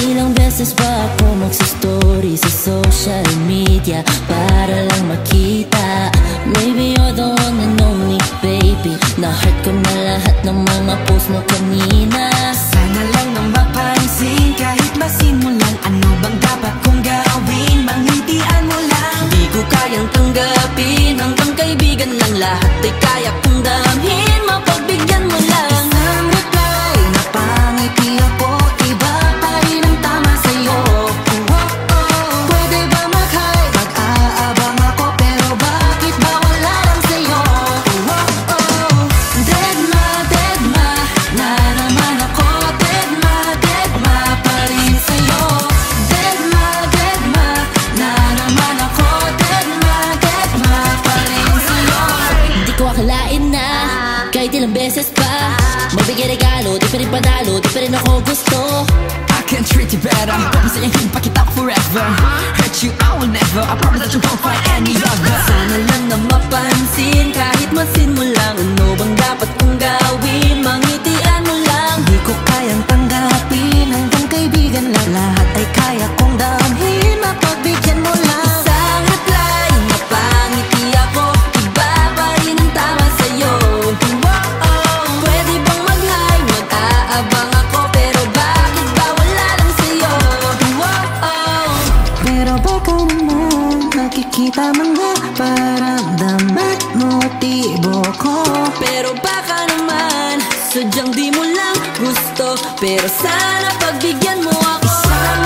Ilang beses ba ako magsa-story sa social media para lang makita? Maybe you're the one and only, baby. Na-hurt ko na lahat ng mga post mo kanina. Sana lang na mapansin kahit masimulan. Ano bang dapat kong gawin? Mangitian mo lang. Di ko kayang tanggapin, hanggang kaibigan lang. Lahat ay kaya kong damhin, mapagbigyan mo lang. Isang reply, napangiti ako. Iba pa rin ang tama sa'yo. Pwede ba mag-hi? Mag-aabang ako, pero bakit ba wala lang sa'yo? Deadma, na naman ako. Deadma pa rin sa'yo. Deadma, na naman ako. Deadma pa rin sa'yo. Di ko akalain na kahit ilang beses pa magbigay regalo, di pa rin panalo, di pa rin ako gusto. I can treat you better. Masayahin pa kita forever. Hurt you, I will never. I promise that you won't find any other. Sana lang na mapansin, kahit masin mo lang. Ano bang dapat kong gawin? Mangitian mo lang. Di ko kayang tanggapin, hanggang kaibigan lang. Lahat ay kaya kong damhin, mapagbigyan mo lang. Isang reply, napangiti ako. Iba pa rin ang tama sa'yo. Pwede bang mag-hi? Mag-aabang ako, pero bakit ba wala lang sa'yo? Pero baka naman nakikita mga paramdaman motibo ko. Pero baka naman sadyang di mo lang gusto. Pero sana pagbigyan mo ako. Isang